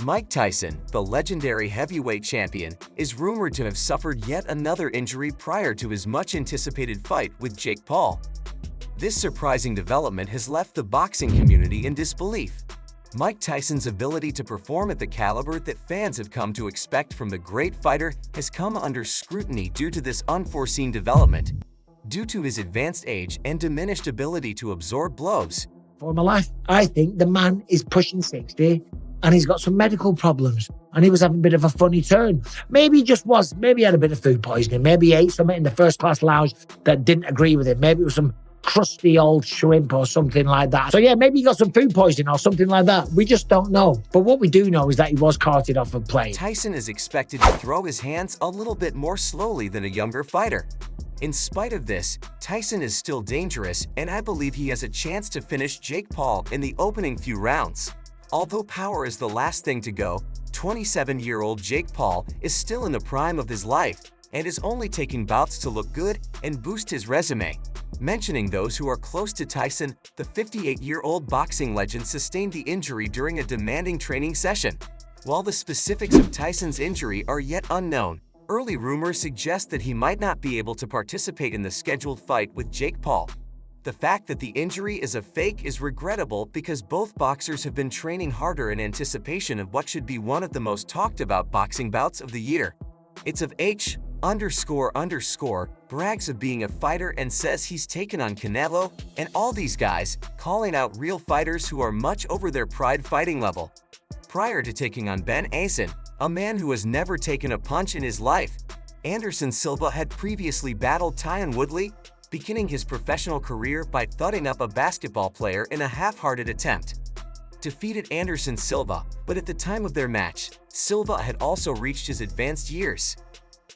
Mike Tyson, the legendary heavyweight champion, is rumored to have suffered yet another injury prior to his much-anticipated fight with Jake Paul. This surprising development has left the boxing community in disbelief. Mike Tyson's ability to perform at the caliber that fans have come to expect from the great fighter has come under scrutiny due to this unforeseen development. Due to his advanced age and diminished ability to absorb blows, for my life, I think the man is pushing 60 and he's got some medical problems and he was having a bit of a funny turn. Maybe he had a bit of food poisoning. Maybe he ate something in the first class lounge that didn't agree with him. Maybe it was some crusty old shrimp or something like that. So yeah, maybe he got some food poisoning or something like that. We just don't know. But what we do know is that he was carted off a plane. Tyson is expected to throw his hands a little bit more slowly than a younger fighter. In spite of this, Tyson is still dangerous, and I believe he has a chance to finish Jake Paul in the opening few rounds. Although power is the last thing to go, 27-year-old Jake Paul is still in the prime of his life and is only taking bouts to look good and boost his resume. Mentioning those who are close to Tyson, the 58-year-old boxing legend sustained the injury during a demanding training session. While the specifics of Tyson's injury are yet unknown, early rumors suggest that he might not be able to participate in the scheduled fight with Jake Paul. The fact that the injury is a fake is regrettable because both boxers have been training harder in anticipation of what should be one of the most talked about boxing bouts of the year. It's of H__ brags of being a fighter and says he's taken on Canelo and all these guys, calling out real fighters who are much over their pride fighting level. Prior to taking on Ben Azen, a man who has never taken a punch in his life, Anderson Silva had previously battled Tyron Woodley, beginning his professional career by thudding up a basketball player in a half-hearted attempt. Defeated Anderson Silva, but at the time of their match, Silva had also reached his advanced years.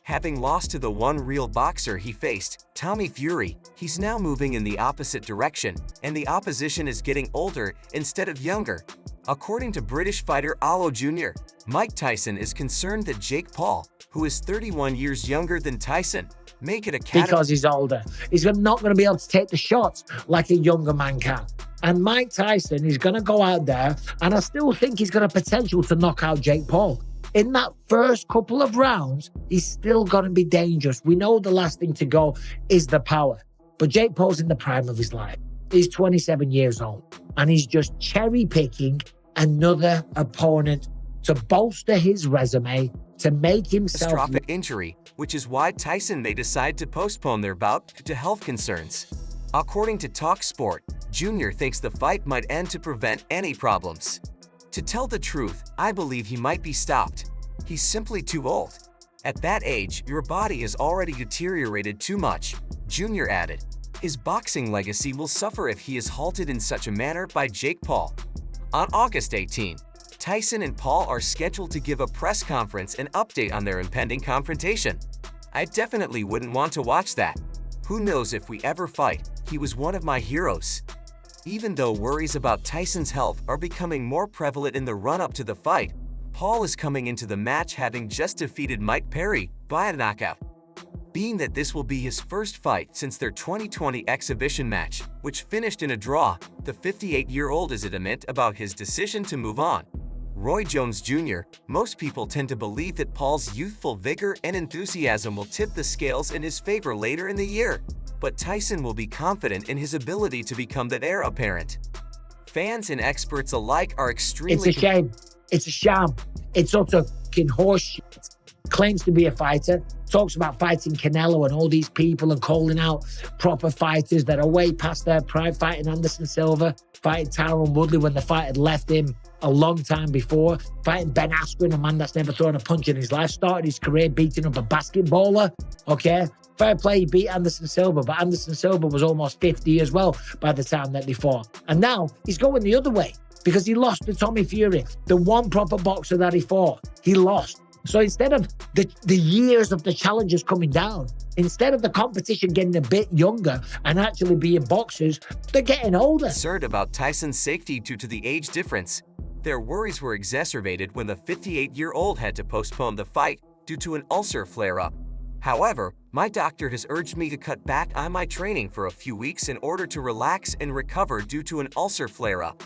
Having lost to the one real boxer he faced, Tommy Fury, he's now moving in the opposite direction, and the opposition is getting older instead of younger. According to British fighter Allo Jr., Mike Tyson is concerned that Jake Paul, who is 31 years younger than Tyson, may get a because he's older. He's not going to be able to take the shots like a younger man can. And Mike Tyson is going to go out there, and I still think he's got a potential to knock out Jake Paul. In that first couple of rounds, he's still going to be dangerous. We know the last thing to go is the power. But Jake Paul's in the prime of his life. He's 27 years old, and he's just cherry-picking another opponent to bolster his resume, to make himself catastrophic injury, which is why Tyson may decide to postpone their bout due to health concerns. According to TalkSport, Jr. thinks the fight might end to prevent any problems. To tell the truth, I believe he might be stopped. He's simply too old. At that age, your body has already deteriorated too much, Jr. added. His boxing legacy will suffer if he is halted in such a manner by Jake Paul. On August 18, Tyson and Paul are scheduled to give a press conference and update on their impending confrontation. I definitely wouldn't want to watch that. Who knows if we ever fight? He was one of my heroes. Even though worries about Tyson's health are becoming more prevalent in the run-up to the fight, Paul is coming into the match having just defeated Mike Perry via knockout. Being that this will be his first fight since their 2020 exhibition match, which finished in a draw, the 58-year-old is adamant about his decision to move on. Roy Jones Jr., most people tend to believe that Paul's youthful vigor and enthusiasm will tip the scales in his favor later in the year, but Tyson will be confident in his ability to become the heir apparent. Fans and experts alike are extremely— It's a shame. It's a sham. It's utter fucking horseshit. Claims to be a fighter, talks about fighting Canelo and all these people and calling out proper fighters that are way past their prime, fighting Anderson Silva, fighting Tyron Woodley when the fight had left him a long time before, fighting Ben Askren, a man that's never thrown a punch in his life, started his career beating up a basketballer, okay? Fair play, he beat Anderson Silva, but Anderson Silva was almost 50 as well by the time that they fought. And now he's going the other way because he lost to Tommy Fury, the one proper boxer that he fought. He lost. So instead of the years of the challengers coming down, instead of the competition getting a bit younger and actually being boxers, they're getting older. Concerned about Tyson's safety due to the age difference. Their worries were exacerbated when the 58-year-old had to postpone the fight due to an ulcer flare-up. However, my doctor has urged me to cut back on my training for a few weeks in order to relax and recover due to an ulcer flare-up.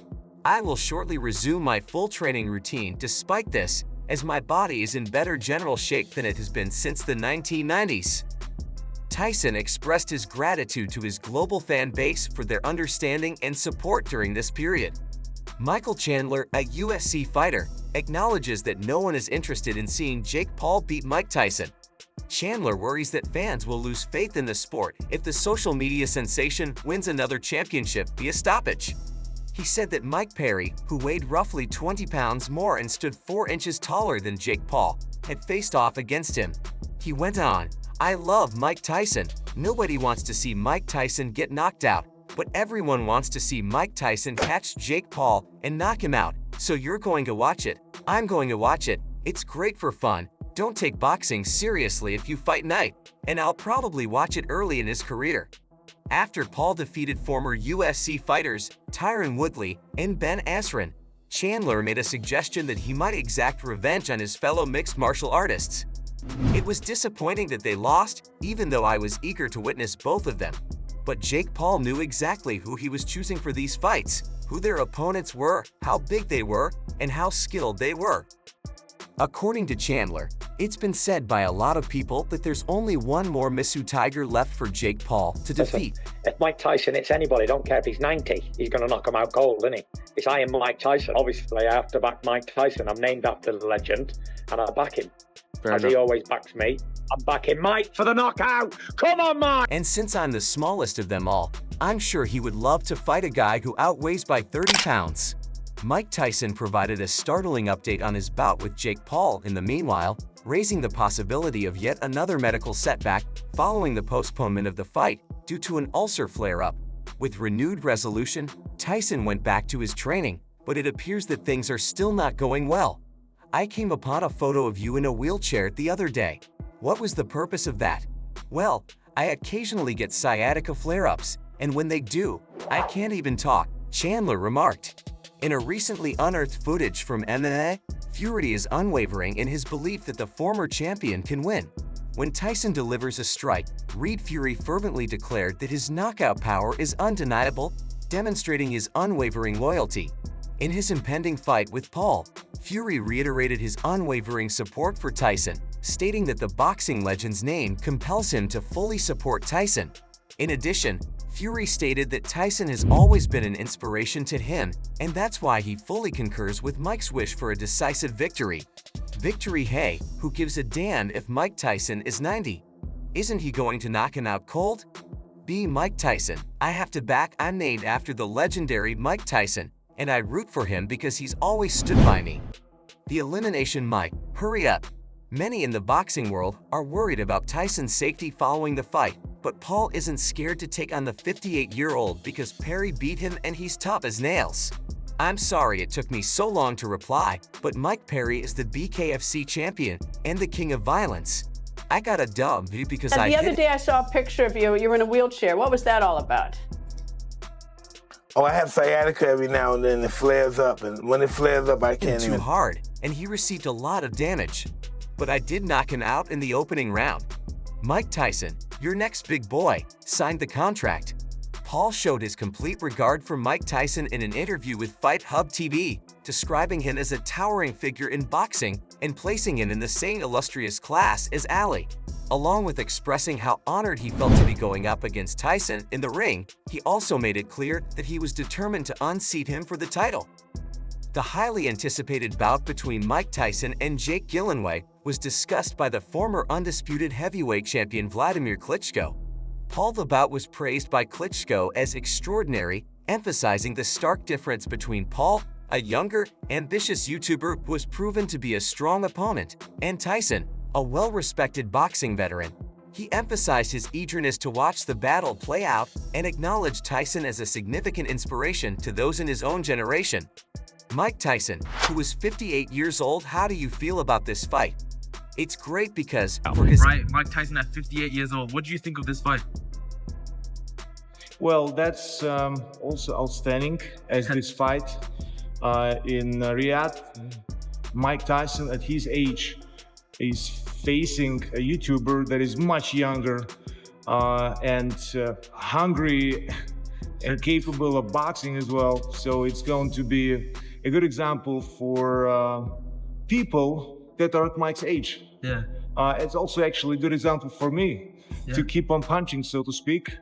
I will shortly resume my full training routine despite this, as my body is in better general shape than it has been since the 1990s. Tyson expressed his gratitude to his global fan base for their understanding and support during this period. Michael Chandler, a UFC fighter, acknowledges that no one is interested in seeing Jake Paul beat Mike Tyson. Chandler worries that fans will lose faith in the sport if the social media sensation wins another championship via stoppage. He said that Mike Perry, who weighed roughly 20 pounds more and stood 4 inches taller than Jake Paul, had faced off against him. He went on, "I love Mike Tyson. Nobody wants to see Mike Tyson get knocked out, but everyone wants to see Mike Tyson catch Jake Paul and knock him out. So you're going to watch it. I'm going to watch it. It's great for fun. Don't take boxing seriously if you fight night, and I'll probably watch it early in his career." After Paul defeated former UFC fighters Tyron Woodley and Ben Askren, Chandler made a suggestion that he might exact revenge on his fellow mixed martial artists. "It was disappointing that they lost, even though I was eager to witness both of them. But Jake Paul knew exactly who he was choosing for these fights, who their opponents were, how big they were, and how skilled they were." According to Chandler, it's been said by a lot of people that there's only one more Misu Tiger left for Jake Paul to defeat. It's Mike Tyson, it's anybody. Don't care if he's 90. He's going to knock him out cold, isn't he? It's I am Mike Tyson. Obviously, I have to back Mike Tyson. I'm named after the legend, and I back him. As he always backs me. I'm backing Mike for the knockout. Come on, Mike! And since I'm the smallest of them all, I'm sure he would love to fight a guy who outweighs by 30 pounds. Mike Tyson provided a startling update on his bout with Jake Paul in the meanwhile, raising the possibility of yet another medical setback following the postponement of the fight due to an ulcer flare-up. With renewed resolution, Tyson went back to his training, but it appears that things are still not going well. "I came upon a photo of you in a wheelchair the other day. What was the purpose of that?" "Well, I occasionally get sciatica flare-ups, and when they do, I can't even talk," Chandler remarked. In a recently unearthed footage from MMA, Fury is unwavering in his belief that the former champion can win. When Tyson delivers a strike, Reed Fury fervently declared that his knockout power is undeniable, demonstrating his unwavering loyalty. In his impending fight with Paul, Fury reiterated his unwavering support for Tyson, stating that the boxing legend's name compels him to fully support Tyson. In addition, Fury stated that Tyson has always been an inspiration to him, and that's why he fully concurs with Mike's wish for a decisive victory. Victory Hay, who gives a damn if Mike Tyson is 90? Isn't he going to knock him out cold? Be Mike Tyson. I have to back. I'm named after the legendary Mike Tyson, and I root for him because he's always stood by me. The Elimination Mike, hurry up. Many in the boxing world are worried about Tyson's safety following the fight, but Paul isn't scared to take on the 58-year-old because Perry beat him and he's tough as nails. I'm sorry it took me so long to reply, but Mike Perry is the BKFC champion and the king of violence. I got a dub because The other day I saw a picture of you. You were in a wheelchair. What was that all about? Oh, I have sciatica every now and then. It flares up, and when it flares up, I can't too hard, and he received a lot of damage. But I did knock him out in the opening round. Mike Tyson, your next big boy, signed the contract. Paul showed his complete regard for Mike Tyson in an interview with Fight Hub TV, describing him as a towering figure in boxing and placing him in the same illustrious class as Ali. Along with expressing how honored he felt to be going up against Tyson in the ring, he also made it clear that he was determined to unseat him for the title. The highly anticipated bout between Mike Tyson and Jake Gyllenhaal was discussed by the former undisputed heavyweight champion Vladimir Klitschko. Paul, the bout was praised by Klitschko as extraordinary, emphasizing the stark difference between Paul, a younger, ambitious YouTuber who was proven to be a strong opponent, and Tyson, a well-respected boxing veteran. He emphasized his eagerness to watch the battle play out and acknowledged Tyson as a significant inspiration to those in his own generation. Mike Tyson, who is 58 years old, how do you feel about this fight? It's great because for his... Right, Mike Tyson at 58 years old. What do you think of this fight? Well, that's also outstanding as this fight in Riyadh. Mike Tyson at his age is facing a YouTuber that is much younger and hungry and capable of boxing as well. So it's going to be a good example for people that are at Mike's age. Yeah. It's also actually a good example for me to keep on punching, so to speak,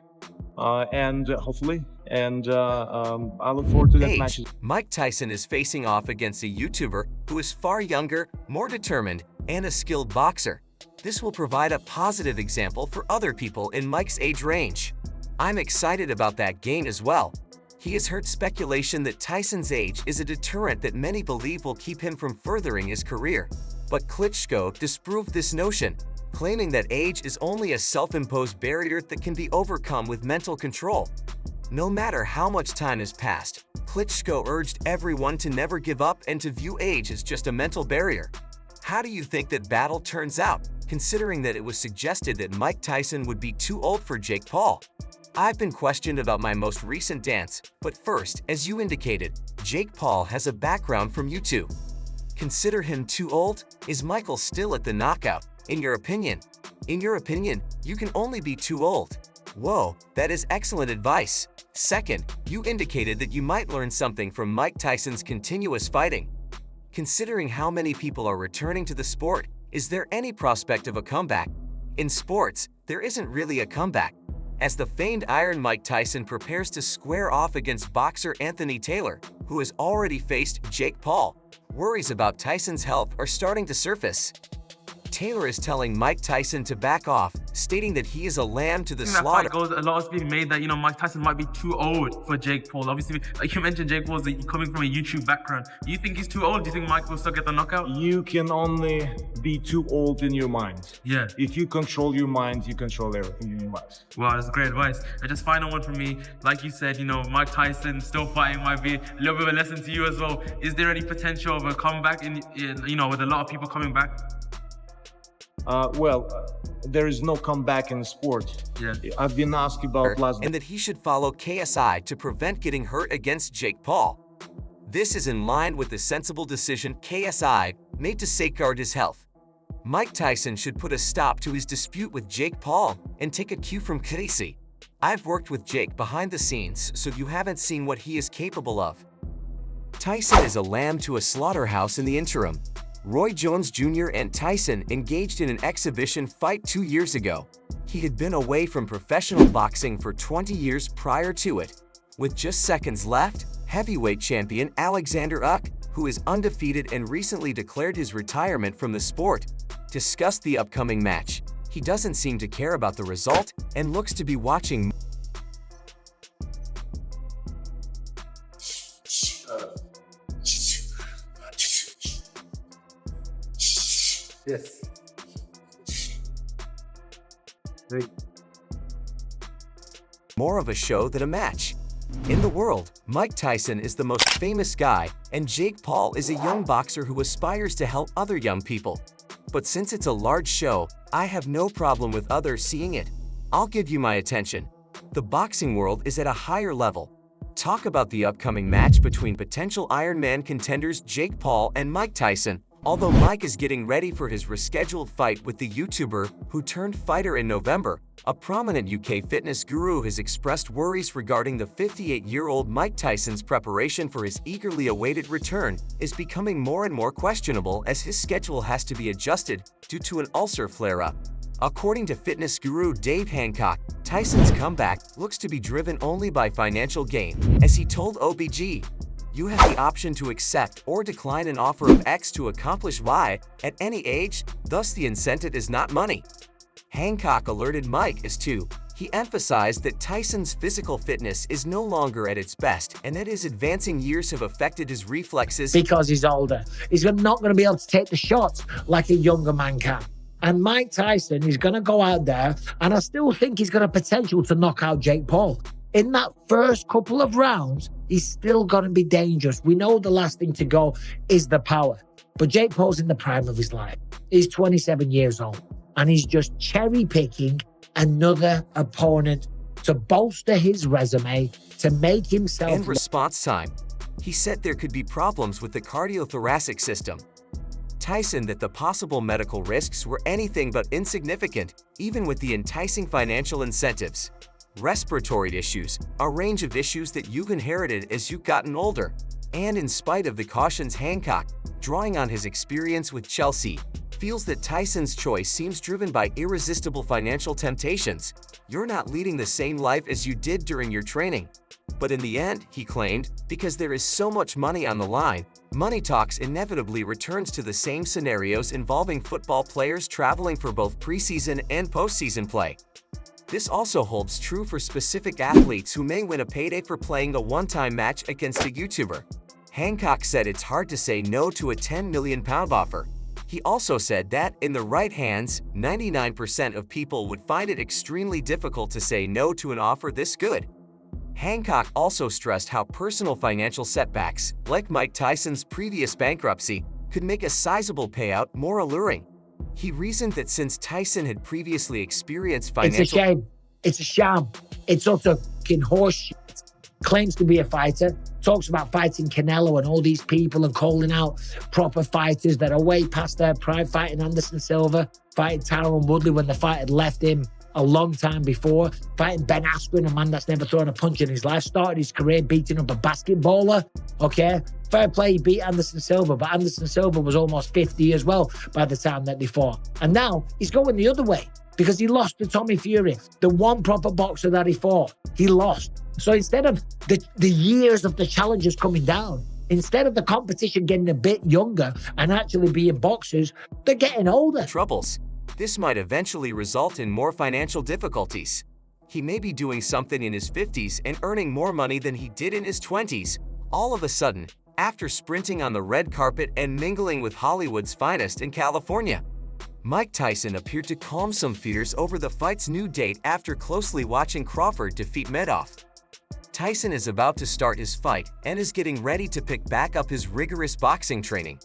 and hopefully. And I look forward to that match. Mike Tyson is facing off against a YouTuber who is far younger, more determined, and a skilled boxer. This will provide a positive example for other people in Mike's age range. I'm excited about that gain as well. He has heard speculation that Tyson's age is a deterrent that many believe will keep him from furthering his career. But Klitschko disproved this notion, claiming that age is only a self-imposed barrier that can be overcome with mental control. No matter how much time has passed, Klitschko urged everyone to never give up and to view age as just a mental barrier. How do you think that battle turns out, considering that it was suggested that Mike Tyson would be too old for Jake Paul? I've been questioned about my most recent dance, but first, as you indicated, Jake Paul has a background from YouTube. Consider him too old? Is Michael still at the knockout, in your opinion? In your opinion, you can only be too old. Whoa, that is excellent advice. Second, you indicated that you might learn something from Mike Tyson's continuous fighting. Considering how many people are returning to the sport, is there any prospect of a comeback? In sports, there isn't really a comeback. As the famed Iron Mike Tyson prepares to square off against boxer Anthony Taylor, who has already faced Jake Paul, worries about Tyson's health are starting to surface. Taylor is telling Mike Tyson to back off, stating that he is a lamb to the slaughter. A lot is being made that, Mike Tyson might be too old for Jake Paul. Obviously, like you mentioned, Jake Paul's coming from a YouTube background. Do you think he's too old? Do you think Mike will still get the knockout? You can only be too old in your mind. Yeah. If you control your mind, you control everything in your life. Wow, that's great advice. And just final one from me. Like you said, Mike Tyson still fighting might be a little bit of a lesson to you as well. Is there any potential of a comeback with a lot of people coming back? Well, there is no comeback in the sport. Yeah. I've been asked about and that he should follow KSI to prevent getting hurt against Jake Paul. This is in line with the sensible decision KSI made to safeguard his health. Mike Tyson should put a stop to his dispute with Jake Paul and take a cue from KSI. I've worked with Jake behind the scenes, so you haven't seen what he is capable of. Tyson is a lamb to a slaughterhouse in the interim. Roy Jones Jr. and Tyson engaged in an exhibition fight 2 years ago. He had been away from professional boxing for 20 years prior to it. With just seconds left, heavyweight champion Alexander Usyk, who is undefeated and recently declared his retirement from the sport, discussed the upcoming match. He doesn't seem to care about the result and looks to be watching. Yes. More of a show than a match. In the world, Mike Tyson is the most famous guy, and Jake Paul is a young boxer who aspires to help other young people. But since it's a large show, I have no problem with others seeing it. I'll give you my attention. The boxing world is at a higher level. Talk about the upcoming match between potential Ironman contenders Jake Paul and Mike Tyson. Although Mike is getting ready for his rescheduled fight with the YouTuber who turned fighter in November, a prominent UK fitness guru has expressed worries regarding the 58-year-old Mike Tyson's preparation for his eagerly awaited return is becoming more and more questionable as his schedule has to be adjusted due to an ulcer flare-up. According to fitness guru Dave Hancock, Tyson's comeback looks to be driven only by financial gain, as he told OBG. You have the option to accept or decline an offer of X to accomplish Y at any age, thus the incentive is not money. Hancock alerted Mike as to. He emphasized that Tyson's physical fitness is no longer at its best and that his advancing years have affected his reflexes. Because he's older. He's not going to be able to take the shots like a younger man can. And Mike Tyson is going to go out there, and I still think he's got a potential to knock out Jake Paul. In that first couple of rounds, he's still going to be dangerous. We know the last thing to go is the power. But Jake Paul's in the prime of his life. He's 27 years old, and he's just cherry-picking another opponent to bolster his resume, to make himself... In response time, he said there could be problems with the cardiothoracic system. Tyson that the possible medical risks were anything but insignificant, even with the enticing financial incentives. respiratory issues, a range of issues that you've inherited as you've gotten older. And in spite of the cautions, Hancock, drawing on his experience with Chelsea, feels that Tyson's choice seems driven by irresistible financial temptations. You're not leading the same life as you did during your training. But in the end, he claimed, because there is so much money on the line, money talks inevitably returns to the same scenarios involving football players traveling for both preseason and postseason play. This also holds true for specific athletes who may win a payday for playing a one-time match against a YouTuber. Hancock said it's hard to say no to a £10 million offer. He also said that, in the right hands, 99% of people would find it extremely difficult to say no to an offer this good. Hancock also stressed how personal financial setbacks, like Mike Tyson's previous bankruptcy, could make a sizable payout more alluring. He reasoned that since Tyson had previously experienced financial— It's a shame. It's a sham. It's utter fucking horseshit. Claims to be a fighter, talks about fighting Canelo and all these people and calling out proper fighters that are way past their prime, fighting Anderson Silva, fighting Tyron Woodley when the fight had left him a long time before, fighting Ben Askren, a man that's never thrown a punch in his life, started his career beating up a basketballer, okay? Fair play, he beat Anderson Silva, but Anderson Silva was almost 50 as well by the time that they fought. And now he's going the other way because he lost to Tommy Fury, the one proper boxer that he fought. He lost. So instead of the years of the challenges coming down, instead of the competition getting a bit younger and actually being boxers, they're getting older. Troubles. This might eventually result in more financial difficulties. He may be doing something in his 50s and earning more money than he did in his 20s. All of a sudden, after sprinting on the red carpet and mingling with Hollywood's finest in California. Mike Tyson appeared to calm some fears over the fight's new date after closely watching Crawford defeat Madoff. Tyson is about to start his fight and is getting ready to pick back up his rigorous boxing training.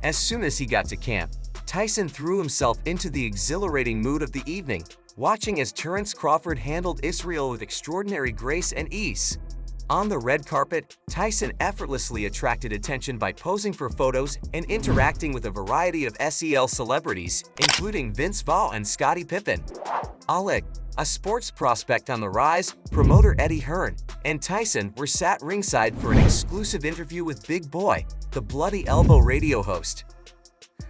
As soon as he got to camp, Tyson threw himself into the exhilarating mood of the evening, watching as Terence Crawford handled Israel with extraordinary grace and ease. On the red carpet, Tyson effortlessly attracted attention by posing for photos and interacting with a variety of SEL celebrities, including Vince Vaughn and Scottie Pippen. Alec, a sports prospect on the rise, promoter Eddie Hearn, and Tyson were sat ringside for an exclusive interview with Big Boy, the Bloody Elbow radio host.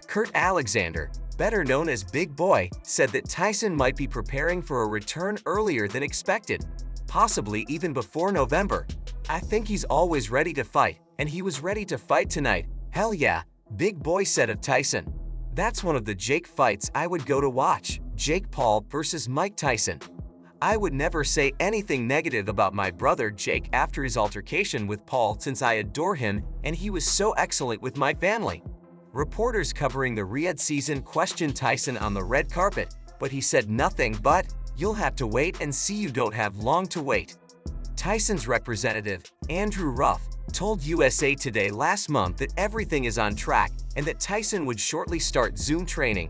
Kurt Alexander, better known as Big Boy, said that Tyson might be preparing for a return earlier than expected, possibly even before November. I think he's always ready to fight, and he was ready to fight tonight. Hell yeah, Big Boy said of Tyson. That's one of the Jake fights I would go to watch, Jake Paul versus Mike Tyson. I would never say anything negative about my brother Jake after his altercation with Paul since I adore him and he was so excellent with my family. Reporters covering the Riyadh season questioned Tyson on the red carpet, but he said nothing but, "You'll have to wait and see, you don't have long to wait." Tyson's representative, Andrew Ruff, told USA Today last month that everything is on track and that Tyson would shortly start Zoom training.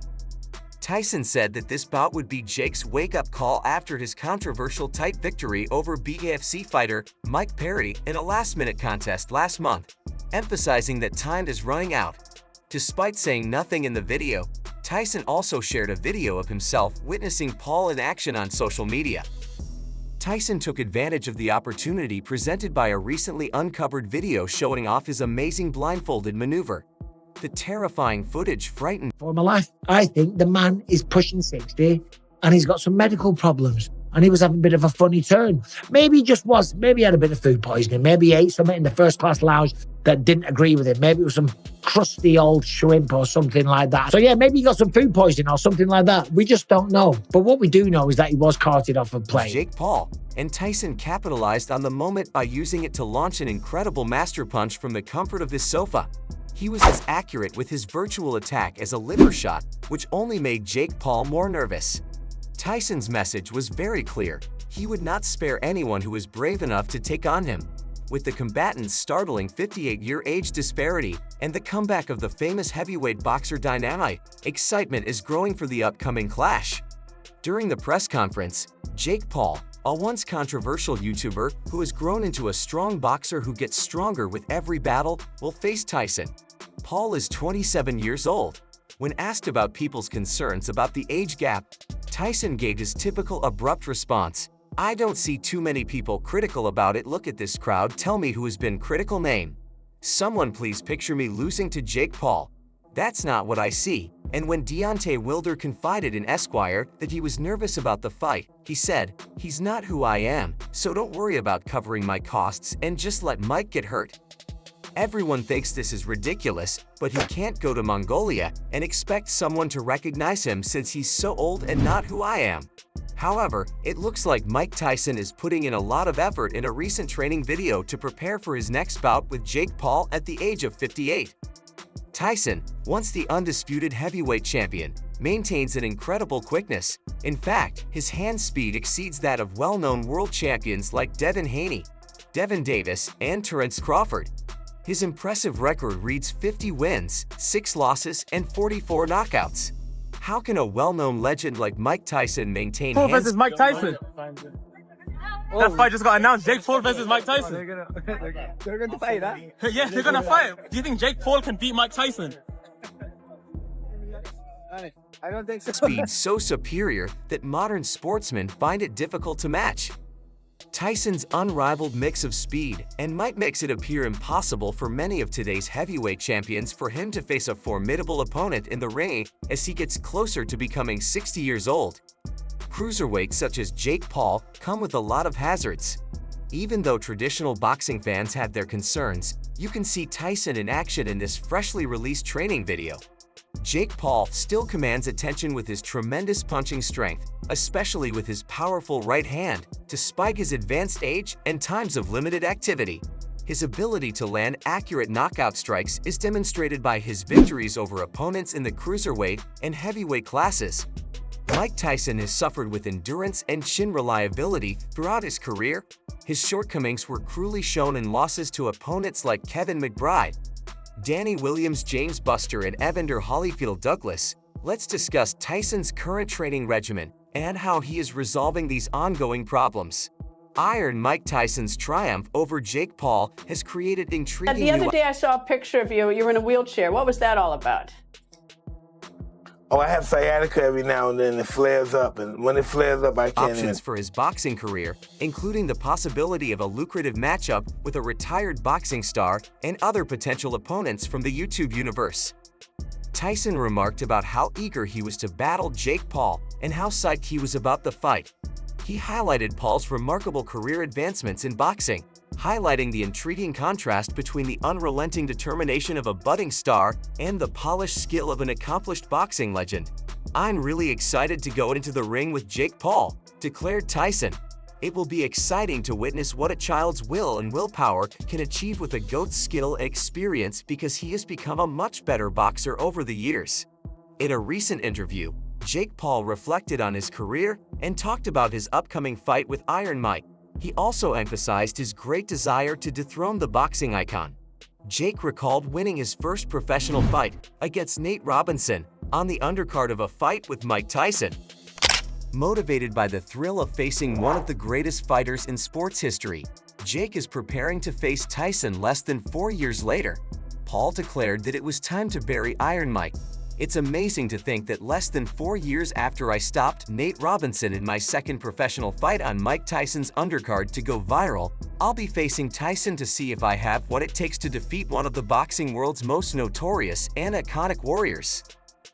Tyson said that this bout would be Jake's wake-up call after his controversial tight victory over BKFC fighter Mike Perry in a last-minute contest last month, emphasizing that time is running out. Despite saying nothing in the video, Tyson also shared a video of himself witnessing Paul in action on social media. Tyson took advantage of the opportunity presented by a recently uncovered video showing off his amazing blindfolded maneuver. The terrifying footage frightened For my life, I think the man is pushing 60 and he's got some medical problems and he was having a bit of a funny turn. Maybe he had a bit of food poisoning. Maybe he ate something in the first class lounge that didn't agree with him. Maybe it was some crusty old shrimp or something like that. So yeah, maybe he got some food poisoning or something like that. We just don't know. But what we do know is that he was carted off a plane. Jake Paul, and Tyson capitalized on the moment by using it to launch an incredible master punch from the comfort of his sofa. He was as accurate with his virtual attack as a liver shot, which only made Jake Paul more nervous. Tyson's message was very clear. He would not spare anyone who was brave enough to take on him. With the combatant's startling 58-year age disparity and the comeback of the famous heavyweight boxer Dynamite, excitement is growing for the upcoming clash. During the press conference, Jake Paul, a once controversial YouTuber who has grown into a strong boxer who gets stronger with every battle, will face Tyson. Paul is 27 years old. When asked about people's concerns about the age gap, Tyson gave his typical abrupt response, I don't see too many people critical about it. Look at this crowd. Tell me who has been critical. Name someone. Please picture me losing to Jake Paul. That's not what I see. And when Deontay Wilder confided in Esquire that he was nervous about the fight, he said, "He's not who I am, so don't worry about covering my costs and just let Mike get hurt." Everyone thinks this is ridiculous, but he can't go to Mongolia and expect someone to recognize him since he's so old and not who I am. However, it looks like Mike Tyson is putting in a lot of effort in a recent training video to prepare for his next bout with Jake Paul at the age of 58. Tyson, once the undisputed heavyweight champion, maintains an incredible quickness. In fact, his hand speed exceeds that of well-known world champions like Devin Haney, Devin Davis, and Terence Crawford. His impressive record reads 50 wins, 6 losses, and 44 knockouts. How can a well-known legend like Mike Tyson maintain Paul versus Mike Tyson. That fight just got announced. Jake Paul versus Mike Tyson. They're going to fight, huh? Yeah, they're gonna fight. Do you think Jake Paul can beat Mike Tyson? I don't think so. speed so superior that modern sportsmen find it difficult to match? Tyson's unrivaled mix of speed and might makes it appear impossible for many of today's heavyweight champions for him to face a formidable opponent in the ring as he gets closer to becoming 60 years old. Cruiserweights such as Jake Paul come with a lot of hazards. Even though traditional boxing fans have their concerns, you can see Tyson in action in this freshly released training video. Jake Paul still commands attention with his tremendous punching strength, especially with his powerful right hand, despite his advanced age and times of limited activity. His ability to land accurate knockout strikes is demonstrated by his victories over opponents in the cruiserweight and heavyweight classes. Mike Tyson has suffered with endurance and chin reliability throughout his career. His shortcomings were cruelly shown in losses to opponents like Kevin McBride, Danny Williams, James Buster, and Evander Holyfield Douglas. Let's discuss Tyson's current training regimen and how he is resolving these ongoing problems. Iron Mike Tyson's triumph over Jake Paul has created intriguing The other day I saw a picture of you. You were in a wheelchair. What was that all about? Oh, I have sciatica every now and then. It flares up, and when it flares up, I can't options for his boxing career, including the possibility of a lucrative matchup with a retired boxing star and other potential opponents from the YouTube universe. Tyson remarked about how eager he was to battle Jake Paul and how psyched he was about the fight. He highlighted Paul's remarkable career advancements in boxing, highlighting the intriguing contrast between the unrelenting determination of a budding star and the polished skill of an accomplished boxing legend. "I'm really excited to go into the ring with Jake Paul," declared Tyson. "It will be exciting to witness what a child's will and willpower can achieve with a GOAT's skill and experience because he has become a much better boxer over the years." In a recent interview, Jake Paul reflected on his career and talked about his upcoming fight with Iron Mike. He also emphasized his great desire to dethrone the boxing icon. Jake recalled winning his first professional fight against Nate Robinson on the undercard of a fight with Mike Tyson. Motivated by the thrill of facing one of the greatest fighters in sports history, Jake is preparing to face Tyson less than 4 years later. Paul declared that it was time to bury Iron Mike. "It's amazing to think that less than 4 years after I stopped Nate Robinson in my second professional fight on Mike Tyson's undercard to go viral, I'll be facing Tyson to see if I have what it takes to defeat one of the boxing world's most notorious and iconic warriors."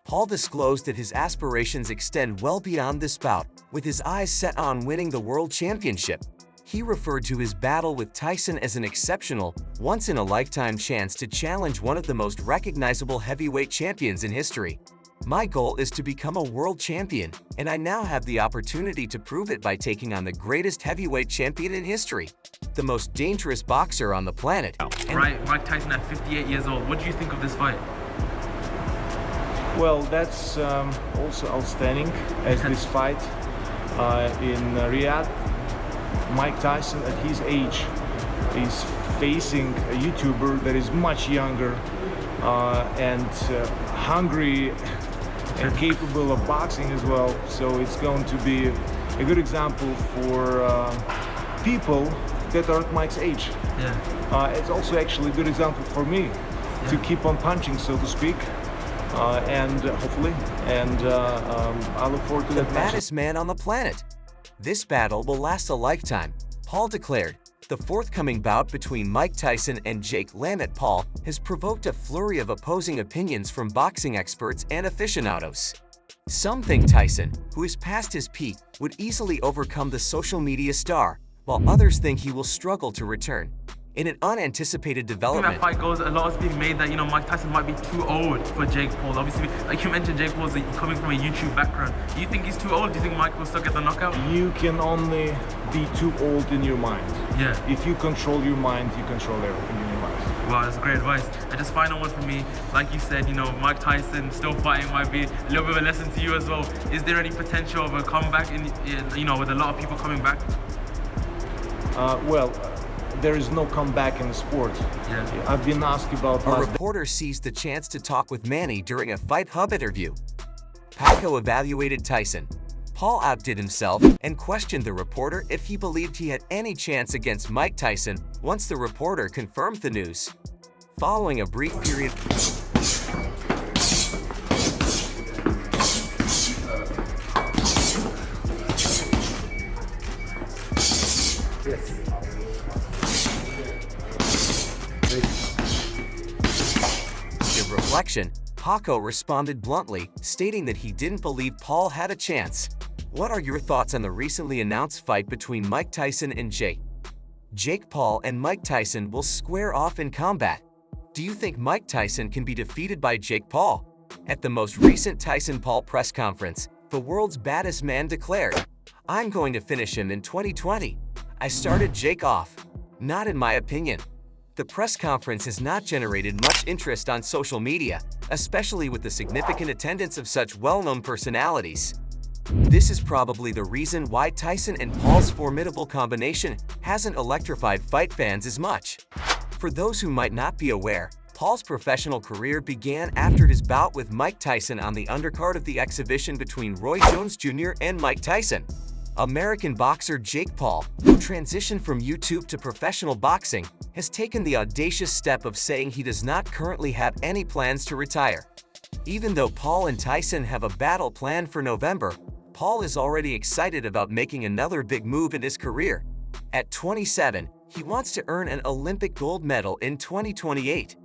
Paul disclosed that his aspirations extend well beyond this bout, with his eyes set on winning the world championship. He referred to his battle with Tyson as an exceptional, once-in-a-lifetime chance to challenge one of the most recognizable heavyweight champions in history. "My goal is to become a world champion, and I now have the opportunity to prove it by taking on the greatest heavyweight champion in history, the most dangerous boxer on the planet." Right, Mike Tyson at 58 years old. What do you think of this fight? Well, that's also outstanding as this fight in Riyadh. Mike Tyson at his age is facing a YouTuber that is much younger and hungry and capable of boxing as well. So it's going to be a good example for people that aren't Mike's age. Yeah. It's also actually a good example for me to keep on punching, so to speak. Hopefully, I look forward to The that match. baddest man on the planet. This battle will last a lifetime, Paul declared. The forthcoming bout between Mike Tyson and Jake Paul has provoked a flurry of opposing opinions from boxing experts and aficionados. Some think Tyson, who is past his peak, would easily overcome the social media star, while others think he will struggle to return. In an unanticipated development, that fight goes, a lot is being made that, Mike Tyson might be too old for Jake Paul. Obviously, like you mentioned, Jake Paul's coming from a YouTube background. Do you think he's too old? Do you think Mike will still get the knockout? You can only be too old in your mind. Yeah. If you control your mind, you control everything in your life. Wow, that's great advice. And just final one for me, like you said, Mike Tyson still fighting might be a little bit of a lesson to you as well. Is there any potential of a comeback with a lot of people coming back? There is no comeback in the sport. Yeah. I've been asked about a reporter seized the chance to talk with Manny during a Fight Hub interview. Paco evaluated Tyson. Paul outdid himself and questioned the reporter if he believed he had any chance against Mike Tyson once the reporter confirmed the news. Following a brief period, reflection, Paco responded bluntly, stating that he didn't believe Paul had a chance. What are your thoughts on the recently announced fight between Mike Tyson and Jake Paul and Mike Tyson will square off in combat? Do you think Mike Tyson can be defeated by Jake Paul? At the most recent Tyson-Paul press conference, the world's baddest man declared, "I'm going to finish him in 2020. I started Jake off. Not in my opinion." The press conference has not generated much interest on social media, especially with the significant attendance of such well-known personalities. This is probably the reason why Tyson and Paul's formidable combination hasn't electrified fight fans as much. For those who might not be aware, Paul's professional career began after his bout with Mike Tyson on the undercard of the exhibition between Roy Jones Jr. and Mike Tyson. American boxer Jake Paul, who transitioned from YouTube to professional boxing, has taken the audacious step of saying he does not currently have any plans to retire. Even though Paul and Tyson have a battle planned for November, Paul is already excited about making another big move in his career. At 27, he wants to earn an Olympic gold medal in 2028.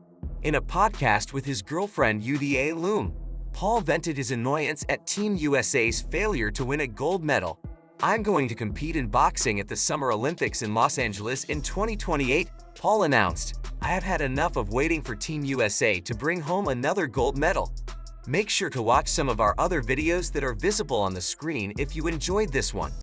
In a podcast with his girlfriend Uda Loom, Paul vented his annoyance at Team USA's failure to win a gold medal. "I'm going to compete in boxing at the Summer Olympics in Los Angeles in 2028, Paul announced. "I have had enough of waiting for Team USA to bring home another gold medal." Make sure to watch some of our other videos that are visible on the screen if you enjoyed this one.